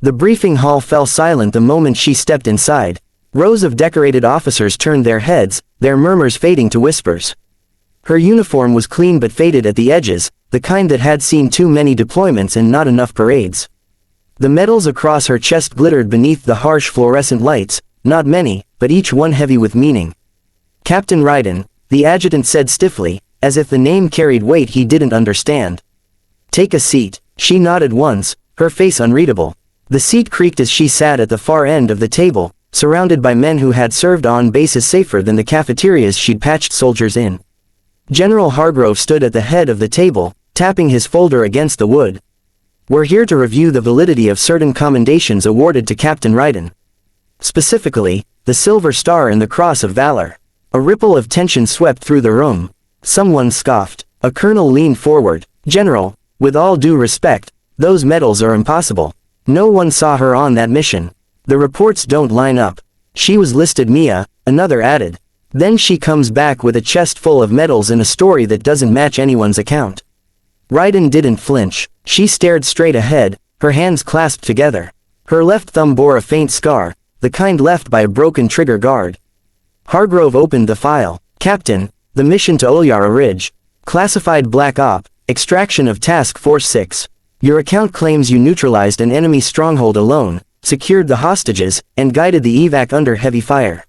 The briefing hall fell silent the moment she stepped inside. Rows of decorated officers turned their heads, their murmurs fading to whispers. Her uniform was clean but faded at the edges, the kind that had seen too many deployments and not enough parades. The medals across her chest glittered beneath the harsh fluorescent lights, not many, but each one heavy with meaning. Captain Ryden, the adjutant said stiffly, as if the name carried weight he didn't understand. Take a seat. She nodded once, her face unreadable. The seat creaked as she sat at the far end of the table, surrounded by men who had served on bases safer than the cafeterias she'd patched soldiers in. General Hargrove stood at the head of the table, tapping his folder against the wood. We're here to review the validity of certain commendations awarded to Captain Ryden. Specifically, the Silver Star and the Cross of Valor. A ripple of tension swept through the room. Someone scoffed. A colonel leaned forward. General, with all due respect, those medals are impossible. No one saw her on that mission. The reports don't line up. She was listed Mia, another added. Then she comes back with a chest full of medals and a story that doesn't match anyone's account. Ryden didn't flinch. She stared straight ahead, her hands clasped together. Her left thumb bore a faint scar, the kind left by a broken trigger guard. Hargrove opened the file. Captain, the mission to Ulyara Ridge. Classified Black Op, extraction of Task Force 6. Your account claims you neutralized an enemy stronghold alone, secured the hostages, and guided the evac under heavy fire.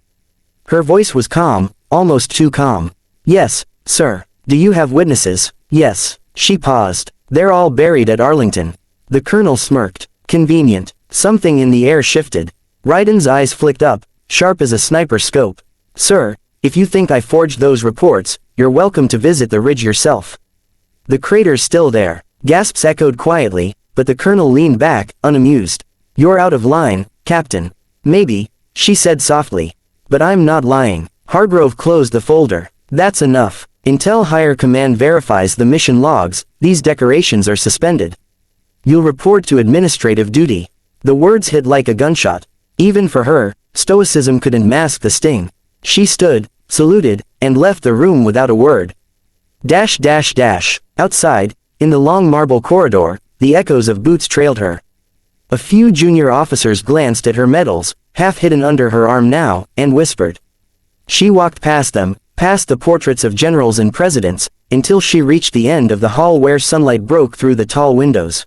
Her voice was calm, almost too calm. Yes, sir. Do you have witnesses? Yes. She paused. They're all buried at Arlington. The colonel smirked. Convenient. Something in the air shifted. Ryden's eyes flicked up, sharp as a sniper scope. Sir, if you think I forged those reports, you're welcome to visit the ridge yourself. The crater's still there. Gasps echoed quietly, but the colonel leaned back, unamused. You're out of line, Captain. Maybe, she said softly. But I'm not lying. Hargrove closed the folder. That's enough. Until higher command verifies the mission logs, these decorations are suspended. You'll report to administrative duty. The words hit like a gunshot. Even for her, stoicism couldn't mask the sting. She stood, saluted, and left the room without a word. Outside, in the long marble corridor, the echoes of boots trailed her. A few junior officers glanced at her medals, half hidden under her arm now, and whispered. She walked past them, past the portraits of generals and presidents, until she reached the end of the hall where sunlight broke through the tall windows.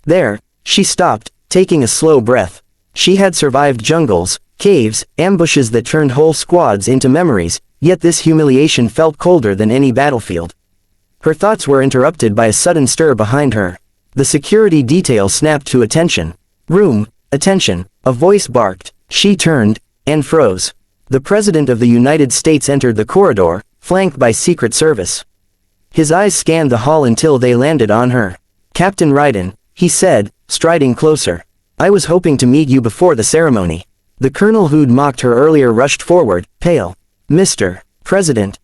There, she stopped, taking a slow breath. She had survived jungles, caves, ambushes that turned whole squads into memories, yet this humiliation felt colder than any battlefield. Her thoughts were interrupted by a sudden stir behind her. The security detail snapped to attention. Room, attention, a voice barked. She turned, and froze. The President of the United States entered the corridor, flanked by Secret Service. His eyes scanned the hall until they landed on her. Captain Ryden, he said, striding closer. I was hoping to meet you before the ceremony. The colonel who'd mocked her earlier rushed forward, pale. Mr. President.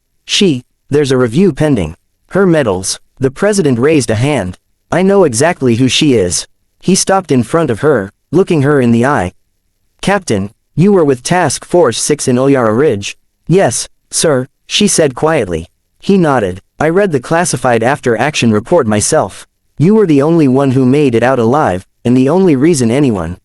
There's a review pending. Her medals. The president raised a hand. I know exactly who she is. He stopped in front of her, looking her in the eye. Captain, you were with Task Force 6 in Ulyara Ridge? Yes, sir, she said quietly. He nodded. I read the classified after-action report myself. You were the only one who made it out alive, and the only reason anyone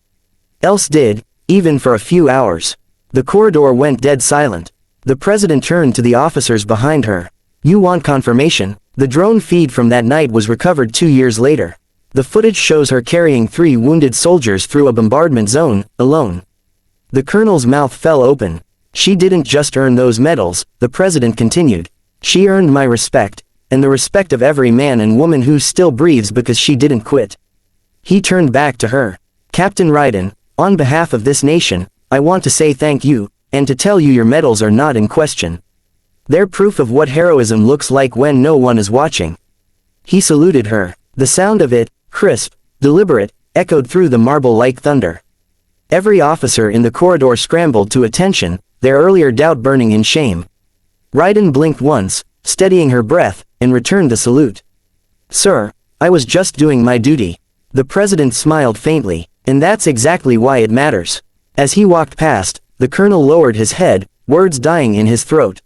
else did, even for a few hours. The corridor went dead silent. The president turned to the officers behind her. You want confirmation? The drone feed from that night was recovered 2 years later. The footage shows her carrying 3 wounded soldiers through a bombardment zone, alone. The colonel's mouth fell open. She didn't just earn those medals, the president continued. She earned my respect, and the respect of every man and woman who still breathes because she didn't quit. He turned back to her. Captain Ryden, on behalf of this nation, I want to say thank you, and to tell you your medals are not in question. They're proof of what heroism looks like when no one is watching. He saluted her. The sound of it, crisp, deliberate, echoed through the marble like thunder. Every officer in the corridor scrambled to attention, their earlier doubt burning in shame. Ryden blinked once, steadying her breath, and returned the salute. Sir, I was just doing my duty. The president smiled faintly, and that's exactly why it matters. As he walked past, the colonel lowered his head, words dying in his throat.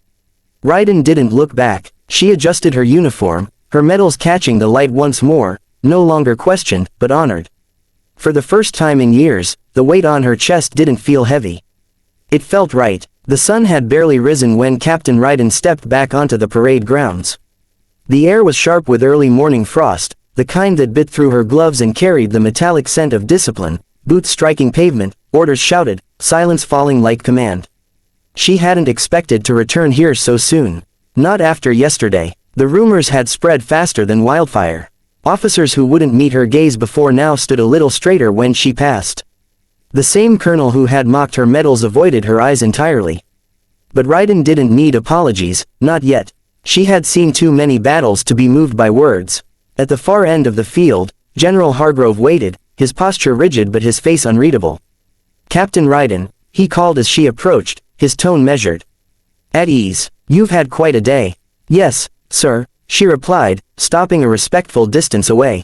Ryden didn't look back. She adjusted her uniform, her medals catching the light once more, no longer questioned, but honored. For the first time in years, the weight on her chest didn't feel heavy. It felt right. The sun had barely risen when Captain Ryden stepped back onto the parade grounds. The air was sharp with early morning frost, the kind that bit through her gloves and carried the metallic scent of discipline, boots striking pavement, orders shouted, silence falling like command. She hadn't expected to return here so soon. Not after yesterday. The rumors had spread faster than wildfire. Officers who wouldn't meet her gaze before now stood a little straighter when she passed. The same colonel who had mocked her medals avoided her eyes entirely. But Ryden didn't need apologies, not yet. She had seen too many battles to be moved by words. At the far end of the field, General Hargrove waited, his posture rigid but his face unreadable. Captain Ryden, he called as she approached, his tone measured. At ease. You've had quite a day. Yes, sir, she replied, stopping a respectful distance away.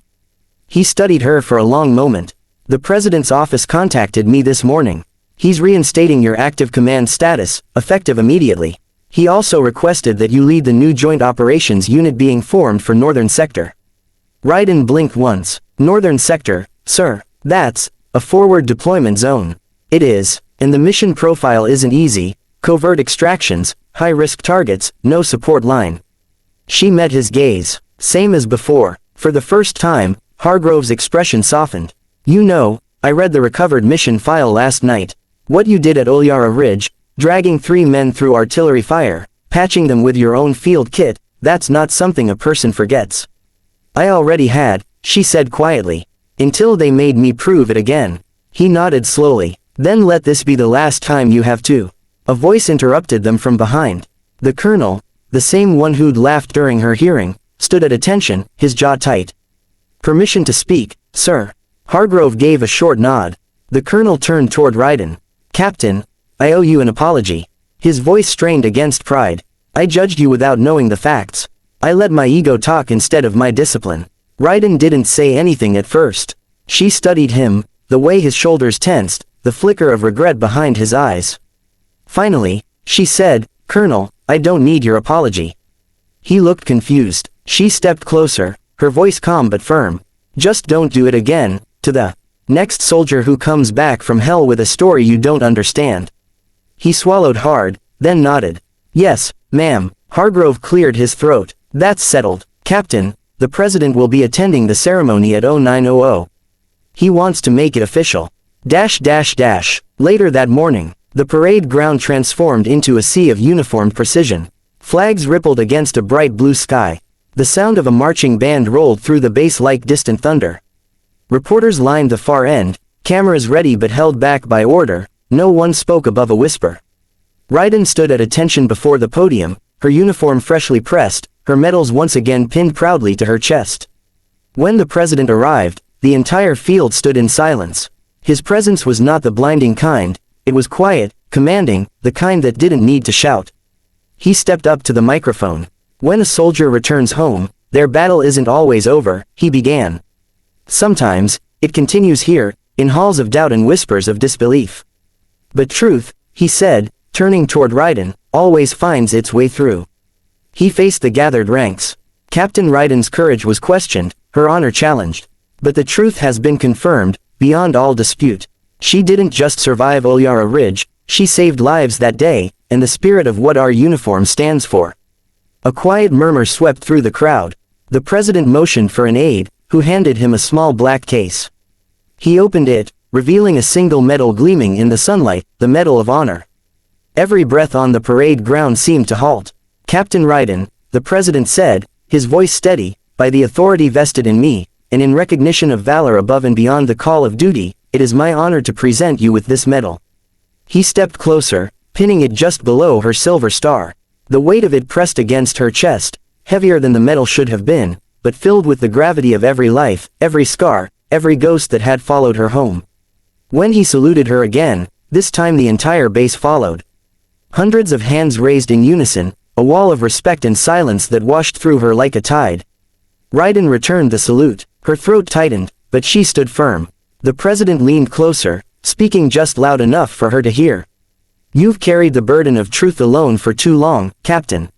He studied her for a long moment. The president's office contacted me this morning. He's reinstating your active command status, effective immediately. He also requested that you lead the new joint operations unit being formed for Northern Sector. Ryden blinked once. Northern Sector, sir, that's a forward deployment zone. It is, and the mission profile isn't easy, covert extractions, high-risk targets, no support line. She met his gaze. Same as before. For the first time, Hargrove's expression softened. You know, I read the recovered mission file last night. What you did at Ulyara Ridge, dragging 3 men through artillery fire, patching them with your own field kit, that's not something a person forgets. I already had, she said quietly. Until they made me prove it again. He nodded slowly. Then let this be the last time you have to. A voice interrupted them from behind. The colonel, the same one who'd laughed during her hearing, stood at attention, his jaw tight. Permission to speak, sir. Hargrove gave a short nod. The colonel turned toward Ryden. Captain, I owe you an apology. His voice strained against pride. I judged you without knowing the facts. I let my ego talk instead of my discipline. Ryden didn't say anything at first. She studied him, the way his shoulders tensed, the flicker of regret behind his eyes. Finally, she said, Colonel, I don't need your apology. He looked confused. She stepped closer, her voice calm but firm. Just don't do it again, to the next soldier who comes back from hell with a story you don't understand. He swallowed hard, then nodded. Yes, ma'am. Hargrove cleared his throat. That's settled. Captain, the president will be attending the ceremony at 0900. He wants to make it official. Later that morning, the parade ground transformed into a sea of uniformed precision. Flags rippled against a bright blue sky. The sound of a marching band rolled through the bass like distant thunder. Reporters lined the far end, cameras ready but held back by order, no one spoke above a whisper. Ryden stood at attention before the podium, her uniform freshly pressed, her medals once again pinned proudly to her chest. When the president arrived, the entire field stood in silence. His presence was not the blinding kind, it was quiet, commanding, the kind that didn't need to shout. He stepped up to the microphone. When a soldier returns home, their battle isn't always over, he began. Sometimes, it continues here, in halls of doubt and whispers of disbelief. But truth, he said, turning toward Ryden, always finds its way through. He faced the gathered ranks. Captain Ryden's courage was questioned, her honor challenged. But the truth has been confirmed, beyond all dispute. She didn't just survive Ulyara Ridge, she saved lives that day, and the spirit of what our uniform stands for. A quiet murmur swept through the crowd. The president motioned for an aide, who handed him a small black case. He opened it, revealing a single medal gleaming in the sunlight, the Medal of Honor. Every breath on the parade ground seemed to halt. Captain Ryden, the president said, his voice steady, by the authority vested in me, and in recognition of valor above and beyond the call of duty, it is my honor to present you with this medal. He stepped closer, pinning it just below her silver star. The weight of it pressed against her chest, heavier than the medal should have been, but filled with the gravity of every life, every scar, every ghost that had followed her home. When he saluted her again, this time the entire base followed. Hundreds of hands raised in unison, a wall of respect and silence that washed through her like a tide. Ryden returned the salute, her throat tightened, but she stood firm. The president leaned closer, speaking just loud enough for her to hear. You've carried the burden of truth alone for too long, Captain.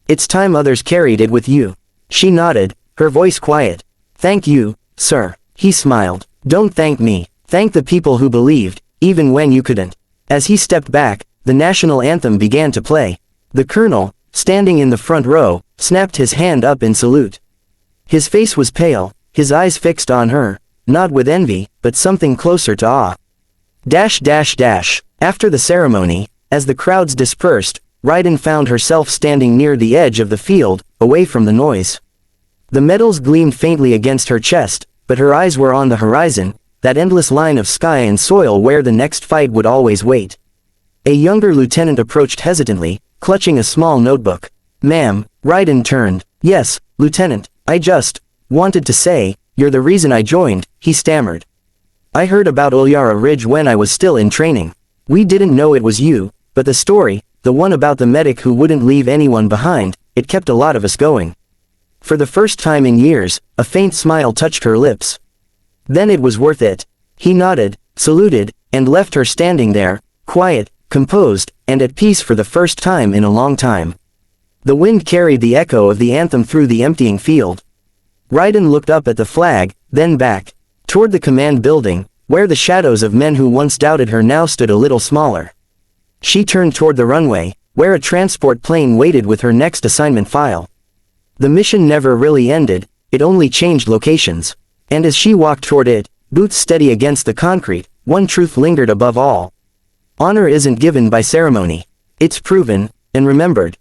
It's time others carried it with you. She nodded, her voice quiet. Thank you, sir. He smiled. Don't thank me. Thank the people who believed, even when you couldn't. As he stepped back, the national anthem began to play. The colonel, standing in the front row, snapped his hand up in salute. His face was pale, his eyes fixed on her, not with envy, but something closer to awe. After the ceremony, as the crowds dispersed, Ryden found herself standing near the edge of the field, away from the noise. The medals gleamed faintly against her chest, but her eyes were on the horizon, that endless line of sky and soil where the next fight would always wait. A younger lieutenant approached hesitantly, clutching a small notebook. "Ma'am," Ryden turned. "Yes, Lieutenant, I just wanted to say, you're the reason I joined," he stammered. "I heard about Ulyara Ridge when I was still in training. We didn't know it was you, but the story, the one about the medic who wouldn't leave anyone behind, it kept a lot of us going." For the first time in years, a faint smile touched her lips. "Then it was worth it." He nodded, saluted, and left her standing there, quiet, composed, and at peace for the first time in a long time. The wind carried the echo of the anthem through the emptying field. Ryden looked up at the flag, then back, toward the command building, where the shadows of men who once doubted her now stood a little smaller. She turned toward the runway, where a transport plane waited with her next assignment file. The mission never really ended, it only changed locations. And as she walked toward it, boots steady against the concrete, one truth lingered above all. Honor isn't given by ceremony. It's proven, and remembered.